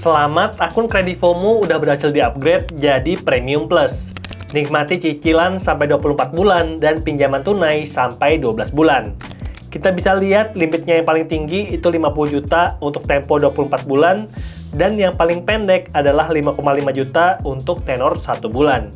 Selamat, akun Kredivomu udah berhasil di-upgrade jadi Premium Plus. Nikmati cicilan sampai 24 bulan dan pinjaman tunai sampai 12 bulan. Kita bisa lihat limitnya yang paling tinggi itu 50 juta untuk tempo 24 bulan dan yang paling pendek adalah 5,5 juta untuk tenor 1 bulan.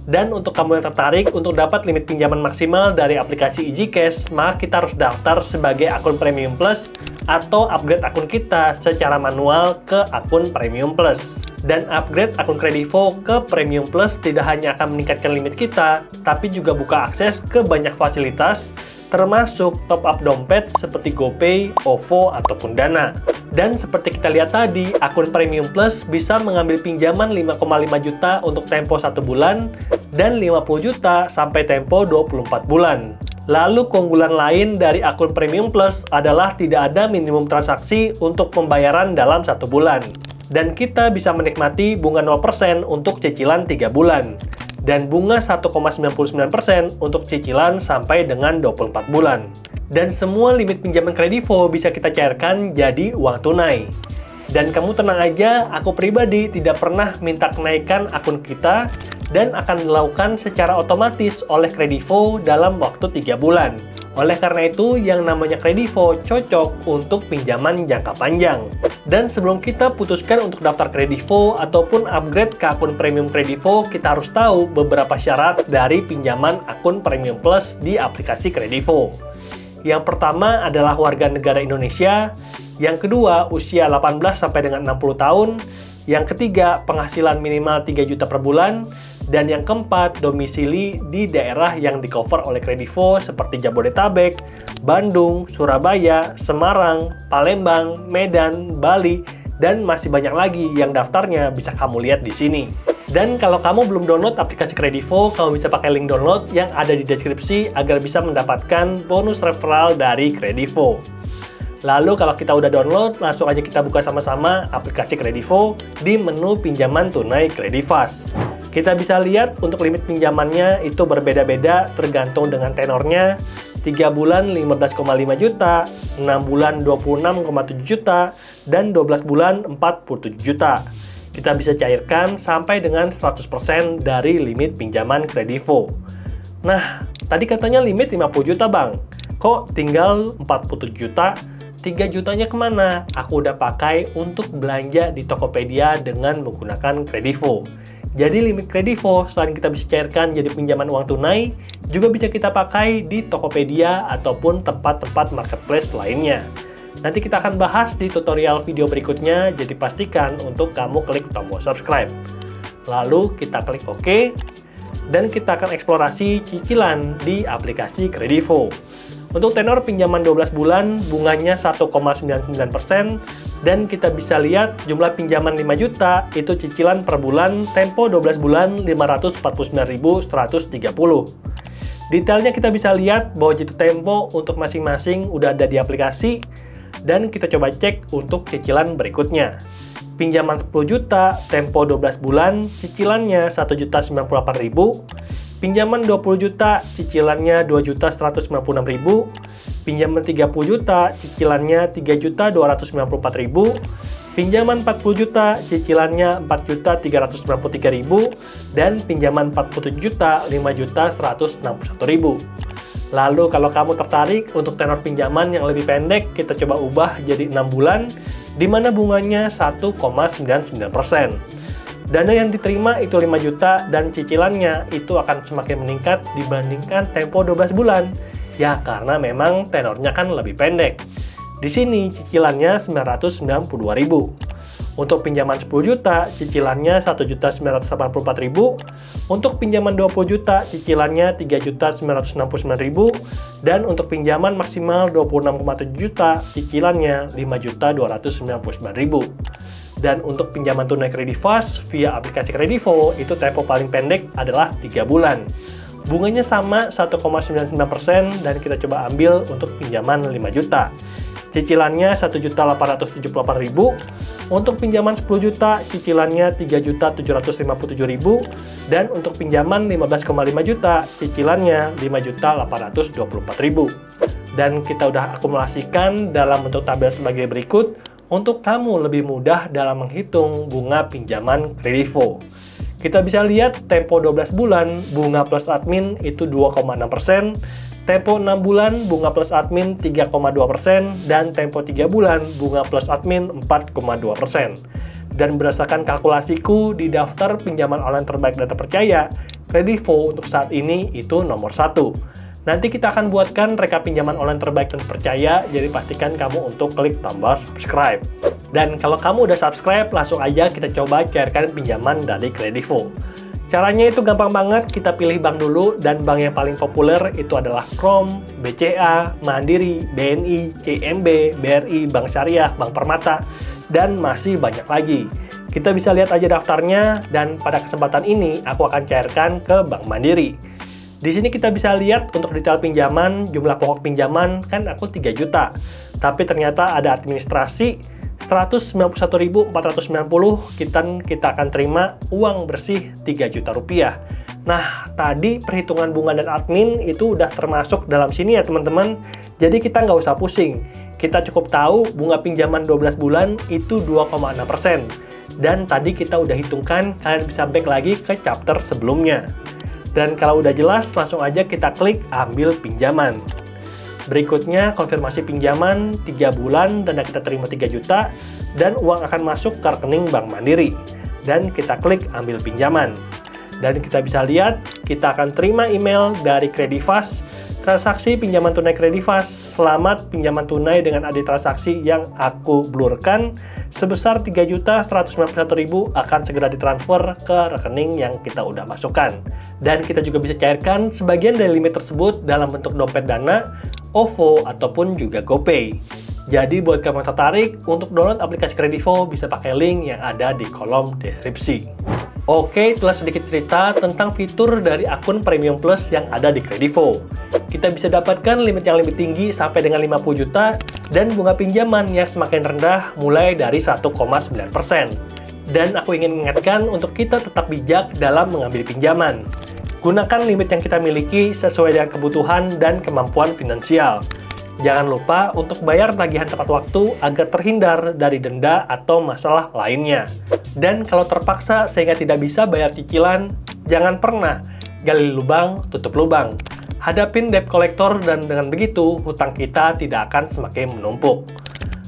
Dan untuk kamu yang tertarik untuk dapat limit pinjaman maksimal dari aplikasi EasyCash, maka kita harus daftar sebagai akun Premium Plus atau upgrade akun kita secara manual ke akun Premium Plus. Dan upgrade akun Kredivo ke Premium Plus tidak hanya akan meningkatkan limit kita, tapi juga buka akses ke banyak fasilitas, termasuk top up dompet seperti GoPay, OVO, ataupun Dana. Dan seperti kita lihat tadi, akun Premium Plus bisa mengambil pinjaman 5,5 juta untuk tempo 1 bulan dan 50 juta sampai tempo 24 bulan. Lalu keunggulan lain dari akun Premium Plus adalah tidak ada minimum transaksi untuk pembayaran dalam 1 bulan. Dan kita bisa menikmati bunga 0% untuk cicilan 3 bulan. Dan bunga 1,99% untuk cicilan sampai dengan 24 bulan. Dan semua limit pinjaman Kredivo bisa kita cairkan jadi uang tunai. Dan kamu tenang aja, aku pribadi tidak pernah minta kenaikan akun kita dan akan dilakukan secara otomatis oleh Kredivo dalam waktu 3 bulan. Oleh karena itu, yang namanya Kredivo cocok untuk pinjaman jangka panjang. Dan sebelum kita putuskan untuk daftar Kredivo ataupun upgrade ke akun Premium Kredivo, kita harus tahu beberapa syarat dari pinjaman akun Premium Plus di aplikasi Kredivo. Yang pertama adalah warga negara Indonesia, yang kedua usia 18 sampai dengan 60 tahun, yang ketiga penghasilan minimal 3 juta per bulan, dan yang keempat domisili di daerah yang di-cover oleh Kredivo seperti Jabodetabek, Bandung, Surabaya, Semarang, Palembang, Medan, Bali, dan masih banyak lagi yang daftarnya bisa kamu lihat di sini. Dan kalau kamu belum download aplikasi Kredivo, kamu bisa pakai link download yang ada di deskripsi agar bisa mendapatkan bonus referral dari Kredivo. Lalu kalau kita udah download, langsung aja kita buka sama-sama aplikasi Kredivo di menu pinjaman tunai Kredivas. Kita bisa lihat untuk limit pinjamannya itu berbeda-beda tergantung dengan tenornya. 3 bulan 15,5 juta, 6 bulan 26,7 juta, dan 12 bulan 47 juta. Kita bisa cairkan sampai dengan 100% dari limit pinjaman Kredivo. Nah, tadi katanya limit 50 juta bang. Kok tinggal 47 juta? 3 jutanya kemana? Aku udah pakai untuk belanja di Tokopedia dengan menggunakan Kredivo. Jadi limit Kredivo selain kita bisa cairkan jadi pinjaman uang tunai, juga bisa kita pakai di Tokopedia ataupun tempat-tempat marketplace lainnya. Nanti kita akan bahas di tutorial video berikutnya, jadi pastikan untuk kamu klik tombol subscribe. Lalu kita klik OK, dan kita akan eksplorasi cicilan di aplikasi Kredivo. Untuk tenor pinjaman 12 bulan, bunganya 1,99%, dan kita bisa lihat jumlah pinjaman 5 juta, itu cicilan per bulan, tempo 12 bulan 549.130. Detailnya kita bisa lihat bahwa jatuh tempo untuk masing-masing udah ada di aplikasi, dan kita coba cek untuk cicilan berikutnya. Pinjaman 10 juta, tempo 12 bulan, cicilannya 1.098.000. Pinjaman 20 juta, cicilannya 2.196.000. Pinjaman 30 juta, cicilannya 3.294.000. Pinjaman 40 juta, cicilannya 4.393.000. Dan pinjaman 47 juta, 5.161.000. Lalu kalau kamu tertarik untuk tenor pinjaman yang lebih pendek, kita coba ubah jadi 6 bulan, di mana bunganya 1,99%. Dana yang diterima itu 5 juta dan cicilannya itu akan semakin meningkat dibandingkan tempo 12 bulan. Ya karena memang tenornya kan lebih pendek. Di sini cicilannya 992.000. Untuk pinjaman 10 juta, cicilannya 1.984.000. Untuk pinjaman 20 juta, cicilannya 3.969.000. Dan untuk pinjaman maksimal 26,7 juta, cicilannya 5.299.000. Dan untuk pinjaman tunai Kredivas via aplikasi Kredivo, itu tempo paling pendek adalah 3 bulan. Bunganya sama 1,99% dan kita coba ambil untuk pinjaman 5 juta. Cicilannya 1.878.000. Untuk pinjaman 10 juta, cicilannya 3.757.000. Dan untuk pinjaman 15,5 juta, cicilannya 5.824.000. Dan kita udah akumulasikan dalam bentuk tabel sebagai berikut. untuk kamu lebih mudah dalam menghitung bunga pinjaman Kredivo. Kita bisa lihat tempo 12 bulan bunga plus admin itu 2,6%, tempo 6 bulan bunga plus admin 3,2%, dan tempo 3 bulan bunga plus admin 4,2%. Dan berdasarkan kalkulasiku di daftar pinjaman online terbaik dan terpercaya, Kredivo untuk saat ini itu nomor 1. Nanti kita akan buatkan rekap pinjaman online terbaik dan terpercaya, jadi pastikan kamu untuk klik tombol subscribe. Dan kalau kamu udah subscribe, langsung aja kita coba cairkan pinjaman dari Kredivo. Caranya itu gampang banget, kita pilih bank dulu, dan bank yang paling populer itu adalah Krom, BCA, Mandiri, BNI, CIMB, BRI, Bank Syariah, Bank Permata, dan masih banyak lagi. Kita bisa lihat aja daftarnya, dan pada kesempatan ini aku akan cairkan ke Bank Mandiri. Di sini kita bisa lihat untuk detail pinjaman, jumlah pokok pinjaman kan aku 3 juta. Tapi ternyata ada administrasi 191.490, kita akan terima uang bersih 3 juta rupiah. Nah, tadi perhitungan bunga dan admin itu udah termasuk dalam sini ya teman-teman. Jadi kita nggak usah pusing. Kita cukup tahu bunga pinjaman 12 bulan itu 2,6%. Dan tadi kita udah hitungkan, kalian bisa back lagi ke chapter sebelumnya. Dan kalau udah jelas, langsung aja kita klik ambil pinjaman. Berikutnya, konfirmasi pinjaman 3 bulan, dana kita terima 3 juta, dan uang akan masuk ke rekening Bank Mandiri. Dan kita klik ambil pinjaman. Dan kita bisa lihat, kita akan terima email dari Kredivas, transaksi pinjaman tunai Kredivas, selamat pinjaman tunai dengan ID transaksi yang aku blurkan, sebesar 3.191.000 akan segera ditransfer ke rekening yang kita udah masukkan. Dan kita juga bisa cairkan sebagian dari limit tersebut dalam bentuk dompet Dana, OVO, ataupun juga GoPay. Jadi buat kamu yang tertarik untuk download aplikasi Kredivo, bisa pakai link yang ada di kolom deskripsi. Oke, itulah sedikit cerita tentang fitur dari akun Premium Plus yang ada di Kredivo. Kita bisa dapatkan limit yang lebih tinggi sampai dengan 50 juta dan bunga pinjaman yang semakin rendah mulai dari 1,9%. Dan aku ingin mengingatkan untuk kita tetap bijak dalam mengambil pinjaman. Gunakan limit yang kita miliki sesuai dengan kebutuhan dan kemampuan finansial. Jangan lupa untuk bayar tagihan tepat waktu agar terhindar dari denda atau masalah lainnya. Dan kalau terpaksa sehingga tidak bisa bayar cicilan, jangan pernah gali lubang, tutup lubang. Hadapin debt collector dan dengan begitu hutang kita tidak akan semakin menumpuk.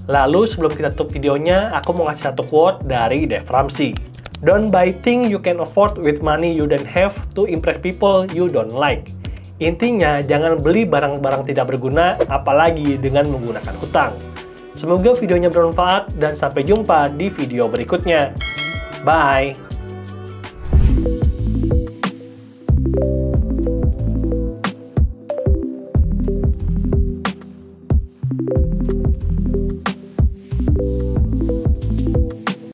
Lalu sebelum kita tutup videonya, aku mau ngasih satu quote dari Dave Ramsey. Don't buy things you can afford with money you don't have to impress people you don't like. Intinya, jangan beli barang-barang tidak berguna, apalagi dengan menggunakan hutang. Semoga videonya bermanfaat, dan sampai jumpa di video berikutnya. Bye!